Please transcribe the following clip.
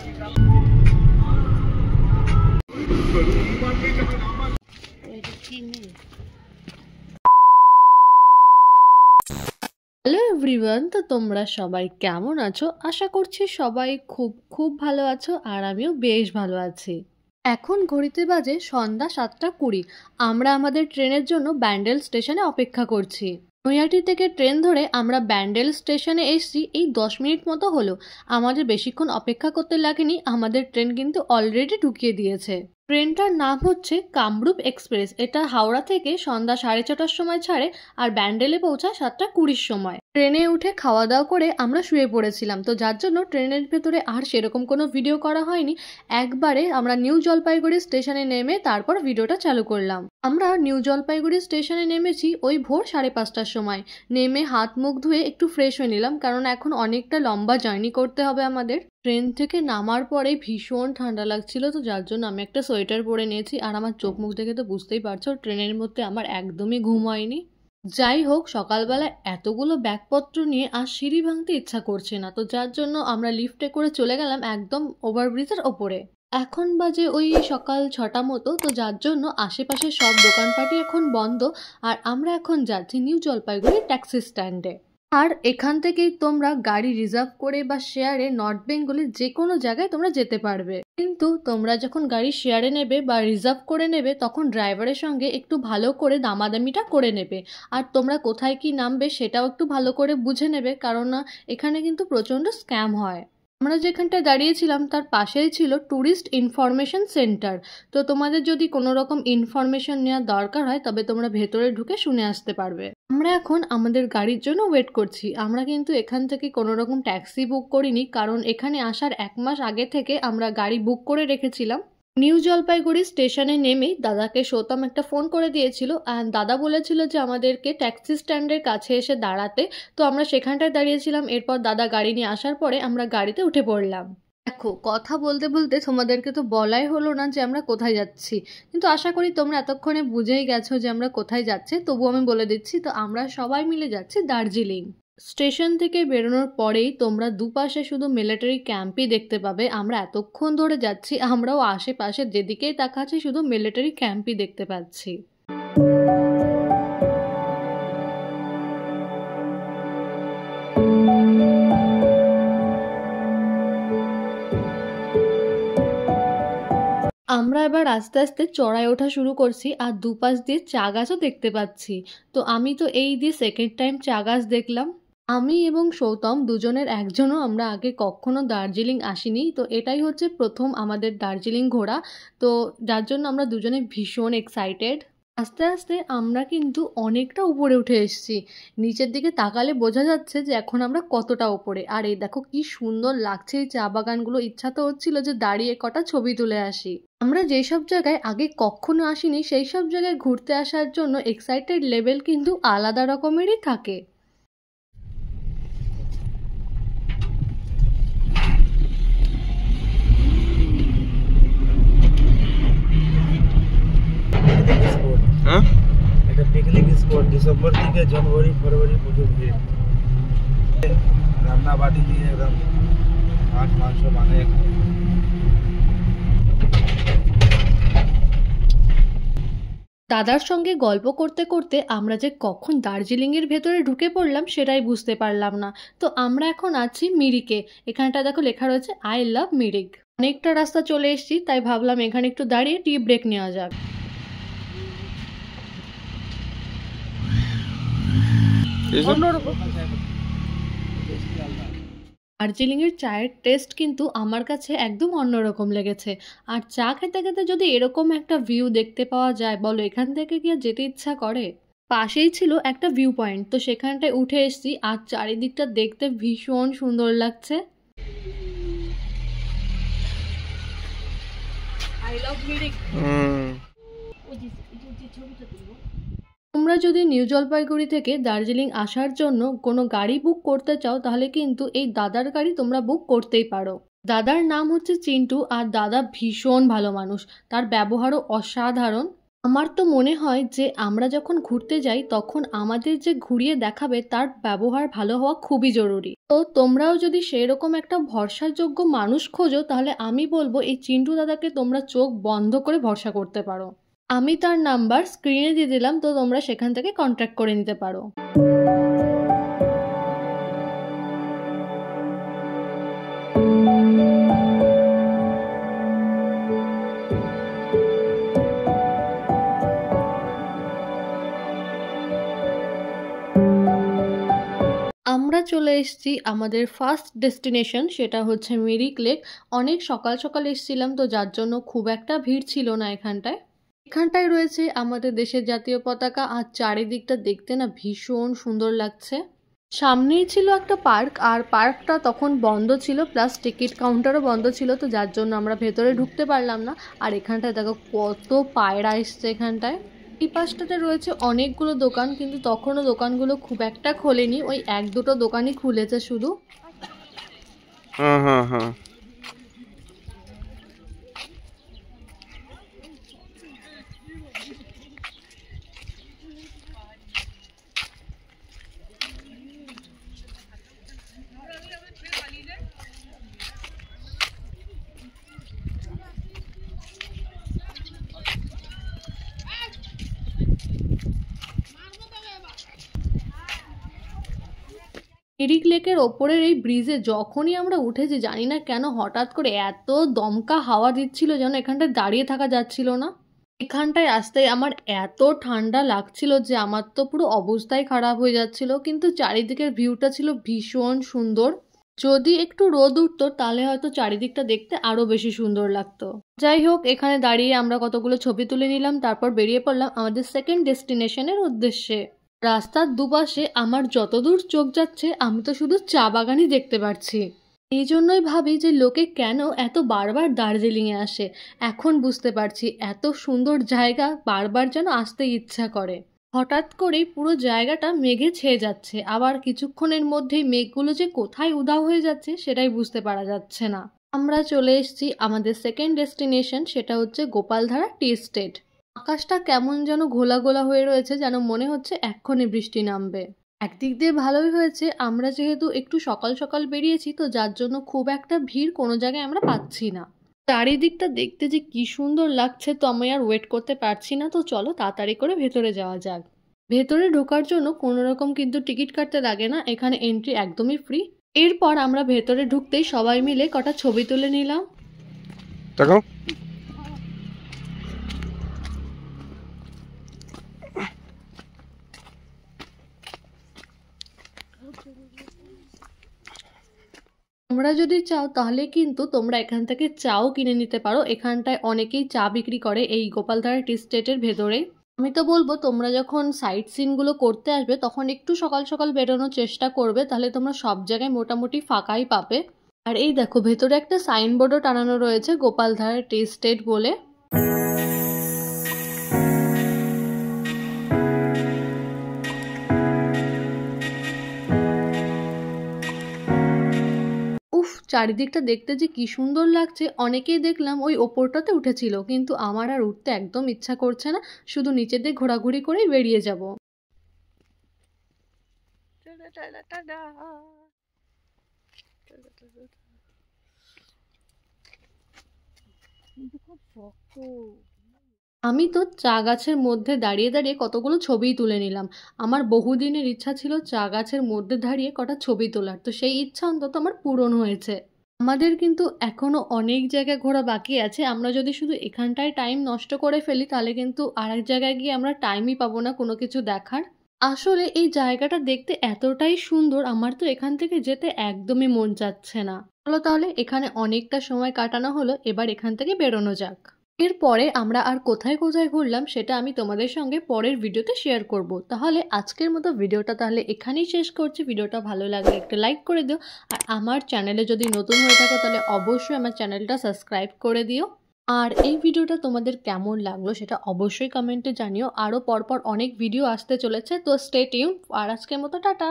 Hello everyone, তো তোমরা সবাই কেমন আছো? আশা করছি সবাই খুব খুব ভালো আছো, আর আমিও বেশ ভালো আছি। এখন ঘড়িতে বাজে সন্ধ্যা 7:20। আমরা আমাদের ট্রেনের জন্য ব্যান্ডেল স্টেশনে অপেক্ষা করছি। নৈহাটি থেকে ট্রেন ধরে আমরা ব্যান্ডেল স্টেশনে এসেছি এই 10 মিনিট মতো হলো। আমাদের বেশিক্ষণ অপেক্ষা করতে লাগেনি, আমাদের ট্রেন কিন্তু অলরেডি ঢুকিয়ে দিয়েছে। ট্রেনটার নাম হচ্ছে কামরূপ এক্সপ্রেস। এটা হাওড়া থেকে সন্ধ্যা 6:30টার সময় ছাড়ে আর ব্যান্ডেলে পৌঁছায় 7:20 সময়। ট্রেনে উঠে খাওয়া দাওয়া করে আমরা শুয়ে পড়েছিলাম, তো যার জন্য ট্রেনের ভেতরে আর সেরকম কোনো ভিডিও করা হয়নি। একবারে আমরা নিউ জলপাইগুড়ি স্টেশনে নেমে তারপর ভিডিওটা চালু করলাম। আমরা নিউ জলপাইগুড়ি স্টেশনে নেমেছি ওই ভোর 5:30টার সময়। নেমে হাত মুখ ধুয়ে একটু ফ্রেশ হয়ে নিলাম, কারণ এখন অনেকটা লম্বা জার্নি করতে হবে আমাদের। ট্রেন থেকে নামার পরে ভীষণ ঠান্ডা লাগছিল, তো যার জন্য আমি একটা সোয়েটার পরে নিয়েছি। আর আমার চোখ মুখ দেখে তো বুঝতেই পারছো ট্রেনের মধ্যে আমার একদমই ঘুম হয়নি। যাই হোক, সকালবেলা এতগুলো ব্যাগপত্র নিয়ে আর সিঁড়ি ভাঙতে ইচ্ছা করছে না, তো যার জন্য আমরা লিফটে করে চলে গেলাম একদম ওভারব্রিজের ওপরে। এখন বাজে ওই সকাল 6টা মতো, তো যার জন্য আশেপাশে সব দোকানপাটি এখন বন্ধ। আর আমরা এখন যাচ্ছি নিউ জলপাইগুড়ি ট্যাক্সি স্ট্যান্ডে। আর এখান থেকেই তোমরা গাড়ি রিজার্ভ করে বা শেয়ারে নর্থ বেঙ্গলের যে কোনো জায়গায় তোমরা যেতে পারবে। কিন্তু তোমরা যখন গাড়ি শেয়ারে নেবে বা রিজার্ভ করে নেবে, তখন ড্রাইভারের সঙ্গে একটু ভালো করে দামাদামিটা করে নেবে। আর তোমরা কোথায় কি নামবে সেটাও একটু ভালো করে বুঝে নেবে, কারণ এখানে কিন্তু প্রচণ্ড স্ক্যাম হয়। আমরা যেখানটায় দাঁড়িয়েছিলাম তার পাশেই ছিল ট্যুরিস্ট ইনফরমেশন সেন্টার। তো তোমাদের যদি কোনো রকম ইনফরমেশন নেওয়ার দরকার হয় তবে তোমরা ভেতরে ঢুকে শুনে আসতে পারবে। আমরা এখন আমাদের গাড়ির জন্য ওয়েট করছি। আমরা কিন্তু এখান থেকে কোনো রকম ট্যাক্সি বুক করিনি, কারণ এখানে আসার 1 মাস আগে থেকে আমরা গাড়ি বুক করে রেখেছিলাম। নিউ জলপাইগুড়ি স্টেশনে নেমেই দাদাকে সৌতম একটা ফোন করে দিয়েছিল, আর দাদা বলেছিল যে আমাদেরকে ট্যাক্সি স্ট্যান্ডের কাছে এসে দাঁড়াতে। তো আমরা সেখানটায় দাঁড়িয়েছিলাম। এরপর দাদা গাড়ি নিয়ে আসার পরে আমরা গাড়িতে উঠে পড়লাম। দেখো, কথা বলতে বলতে তোমাদেরকে তো বলাই হলো না যে আমরা কোথায় যাচ্ছি, কিন্তু আশা করি তোমরা এতক্ষণে বুঝেই গেছো যে আমরা কোথায় যাচ্ছি। তবু আমি বলে দিচ্ছি, তো আমরা সবাই মিলে যাচ্ছি দার্জিলিং। স্টেশন থেকে বেরোনোর পরেই তোমরা দুপাশে শুধু মিলিটারি ক্যাম্পই দেখতে পাবে। আমরা এতক্ষণ ধরে যাচ্ছি, আমরাও আশেপাশে যেদিকেই তাকাচ্ছি শুধু মিলিটারি ক্যাম্পই দেখতে পাচ্ছি। আমরা এবার আস্তে আস্তে চড়াই ওঠা শুরু করছি, আর দুপাশ দিয়ে চা গাছও দেখতে পাচ্ছি। তো আমি তো এই দিয়ে সেকেন্ড টাইম চা গাছ দেখলাম। আমি এবং সৌতম দুজনের একজনও আমরা আগে কখনো দার্জিলিং আসিনি, তো এটাই হচ্ছে প্রথম আমাদের দার্জিলিং ঘোরা। তো যার জন্য আমরা দুজনে ভীষণ এক্সাইটেড। আস্তে আস্তে আমরা কিন্তু অনেকটা উপরে উঠে এসেছি। নিচের দিকে তাকালে বোঝা যাচ্ছে যে এখন আমরা কতটা উপরে। আর এই দেখো কি সুন্দর লাগছে এই চা বাগানগুলো। ইচ্ছা তো হচ্ছিল যে দাঁড়িয়ে কটা ছবি তুলে আসি। আমরা যেসব জায়গায় আগে কখনো আসিনি সেই সব জায়গায় ঘুরতে আসার জন্য এক্সাইটেড লেভেল কিন্তু আলাদা রকমেরই থাকে। এটা পিকনিক স্পট। ডিসেম্বর থেকে জানুয়ারি ফেব্রুয়ারি পর্যন্ত রান্না বাড়ি দিয়ে একদম মাছ মাংস বানিয়ে খায়। দাদার সঙ্গে গল্প করতে করতে আমরা যে কখন দার্জিলিংয়ের ভেতরে ঢুকে পড়লাম সেটাই বুঝতে পারলাম না। তো আমরা এখন আছি মিরিকে। এখানটা দেখো লেখা রয়েছে আই লাভ মিরিক। অনেকটা রাস্তা চলে এসেছি, তাই ভাবলাম এখানে একটু দাঁড়িয়ে টি ব্রেক নেওয়া যাক। দার্জিলিংয়ের চায়ের টেস্ট কিন্তু আমার কাছে একদম অন্যরকম লেগেছে। আর চা খেতে খেতে যদি এরকম একটা ভিউ দেখতে পাওয়া যায়, বলো এখান থেকে কি আর যেতে ইচ্ছা করে? পাশেই ছিল একটা ভিউ পয়েন্ট, তো সেখানটায় উঠে এসেছি। আর চারিদিকটা দেখতে ভীষণ সুন্দর লাগছে। তোমরা যদি নিউ জলপাইগুড়ি থেকে দার্জিলিং আসার জন্য কোনো গাড়ি বুক করতে চাও তাহলে কিন্তু এই দাদার গাড়ি তোমরা বুক করতেই পারো। দাদার নাম হচ্ছে চিন্টু, আর দাদা ভীষণ ভালো মানুষ, তার ব্যবহারও অসাধারণ। আমার তো মনে হয় যে আমরা যখন ঘুরতে যাই তখন আমাদের যে ঘুরিয়ে দেখাবে তার ব্যবহার ভালো হওয়া খুবই জরুরি। তো তোমরাও যদি সেরকম একটা ভরসাযোগ্য মানুষ খোঁজো তাহলে আমি বলবো এই চিন্টু দাদাকে তোমরা চোখ বন্ধ করে ভরসা করতে পারো। আমি তার নাম্বার স্ক্রিনে দিয়ে দিলাম, তো তোমরা সেখান থেকে কন্ট্যাক্ট করে নিতে পারো। আমরা চলে এসেছি আমাদের ফার্স্ট ডেস্টিনেশন, সেটা হচ্ছে মিরিক লেক। অনেক সকাল সকাল এসেছিলাম, তো যার জন্য খুব একটা ভিড় ছিল না এখানটায় রয়েছে আমাদের দেশের জাতীয় পতাকা, আর চারিদিকটা দেখতে না ভীষণ সুন্দর লাগছে। সামনেই ছিল একটা পার্ক, আর পার্কটা তখন বন্ধ ছিল, প্লাস টিকিট কাউন্টারও বন্ধ ছিল, তো যার জন্য আমরা ভেতরে ঢুকতে পারলাম না। আর এখানটায় দেখো কত পায়রা এসছে এখানটায়। এই পাশটাতে রয়েছে অনেকগুলো দোকান, কিন্তু তখনও দোকানগুলো খুব একটা খোলেনি, ওই এক দুটো দোকানই খুলেছে শুধু। মিরিক লেকের ওপরের এই ব্রিজে যখনই আমরা উঠেছি জানি না কেন হঠাৎ করে এত দমকা হাওয়া দিচ্ছিল যেন এখানটায় দাঁড়িয়ে থাকা যাচ্ছিল না। এখানটায় আসতে আমার এত ঠান্ডা লাগছিল যে আমার তো পুরো অবস্থাই খারাপ হয়ে যাচ্ছিল, কিন্তু চারিদিকের ভিউটা ছিল ভীষণ সুন্দর। যদি একটু রোদ উঠতো তাহলে হয়তো চারিদিকটা দেখতে আরো বেশি সুন্দর লাগতো। যাই হোক, এখানে দাঁড়িয়ে আমরা কতগুলো ছবি তুলে নিলাম, তারপর বেরিয়ে পড়লাম আমাদের সেকেন্ড ডেস্টিনেশনের উদ্দেশ্যে। রাস্তার দুপাশে আমার যতদূর চোখ যাচ্ছে আমি তো শুধু চা বাগানই দেখতে পাচ্ছি। এই জন্যই ভাবি যে লোকে কেন এত বারবার দার্জিলিংয়ে আসে। এখন বুঝতে পারছি, এত সুন্দর জায়গা বারবার যেন আসতে ইচ্ছা করে। হঠাৎ করেই পুরো জায়গাটা মেঘে ছেয়ে যাচ্ছে, আবার কিছুক্ষণের মধ্যেই মেঘগুলো যে কোথায় উধাও হয়ে যাচ্ছে সেটাই বুঝতে পারা যাচ্ছে না। আমরা চলে এসেছি আমাদের সেকেন্ড ডেস্টিনেশন, সেটা হচ্ছে গোপালধারা টি এস্টেট। আকাশটা কেমন যেন ঘোলা ঘোলা হয়ে রয়েছে, যেন মনে হচ্ছে এক্ষুনি বৃষ্টি নামবে। একদিক দিয়ে ভালোই হয়েছে, আমরা যেহেতু একটু সকাল সকাল বেরিয়েছি, তো যার জন্য খুব একটা ভিড় কোনো জায়গায় আমরা পাচ্ছি না। চারিদিকটা দেখতে যে কি সুন্দর লাগছে, তো আমি আর ওয়েট করতে পারছি না। তো চলো তাড়াতাড়ি করে ভেতরে যাওয়া যাক। ভেতরে ঢোকার জন্য কোনো রকম কিন্তু টিকিট কাটতে লাগে না, এখানে এন্ট্রি একদমই ফ্রি। এরপর আমরা ভেতরে ঢুকতেই সবাই মিলে কটা ছবি তুলে নিলাম। দেখো তোমরা যদি চাও তাহলে কিন্তু তোমরা এখান থেকে চাও কিনে নিতে পারো। এখানটায় অনেকেই চা বিক্রি করে এই গোপালধারা টি এস্টেটের ভেতরে। আমি তো বলবো তোমরা যখন সাইট সিনগুলো করতে আসবে তখন একটু সকাল সকাল বেরোনোর চেষ্টা করবে, তাহলে তোমরা সব জায়গায় মোটামুটি ফাঁকাই পাবে। আর এই দেখো ভেতরে একটা সাইনবোর্ডও টানানো রয়েছে গোপালধারা টি এস্টেট বলে। উফ, চারিদিকটা দেখতে যে কি সুন্দর লাগছে। অনেকেই দেখলাম ওই ওপরটাতে উঠেছিল, কিন্তু আমার আর উঠতে একদম ইচ্ছা করছে না, শুধু নিচে দিয়ে ঘোরাঘুরি করেই বেরিয়ে যাব। আমি তো চা গাছের মধ্যে দাঁড়িয়ে দাঁড়িয়ে কতগুলো ছবিই তুলে নিলাম। আমার বহুদিনের ইচ্ছা ছিল চা গাছের মধ্যে দাঁড়িয়ে কটা ছবি তোলার, তো সেই ইচ্ছা অন্তত আমার পূরণ হয়েছে। আমাদের কিন্তু এখনো অনেক জায়গায় ঘোরা বাকি আছে। আমরা যদি শুধু এখানটায় টাইম নষ্ট করে ফেলি তাহলে কিন্তু আরেক জায়গায় গিয়ে আমরা টাইমই পাবো না কোনো কিছু দেখার। আসলে এই জায়গাটা দেখতে এতটাই সুন্দর, আমার তো এখান থেকে যেতে একদমই মন চাচ্ছে না। চলো তাহলে, এখানে অনেকটা সময় কাটানো হলো, এবার এখান থেকে বেরোনো যাক। এরপরে আমরা আর কোথায় কোথায় ঘুরলাম সেটা আমি তোমাদের সঙ্গে পরের ভিডিওতে শেয়ার করব। তাহলে আজকের মতো ভিডিওটা তাহলে এখানেই শেষ করছি। ভিডিওটা ভালো লাগলে একটা লাইক করে দিও, আর আমার চ্যানেলে যদি নতুন হয়ে থাকো তাহলে অবশ্যই আমার চ্যানেলটা সাবস্ক্রাইব করে দিও। আর এই ভিডিওটা তোমাদের কেমন লাগলো সেটা অবশ্যই কমেন্টে জানিও। আরও পরপর অনেক ভিডিও আসতে চলেছে, তো স্টে টিউন। আর আজকের মতো টাটা।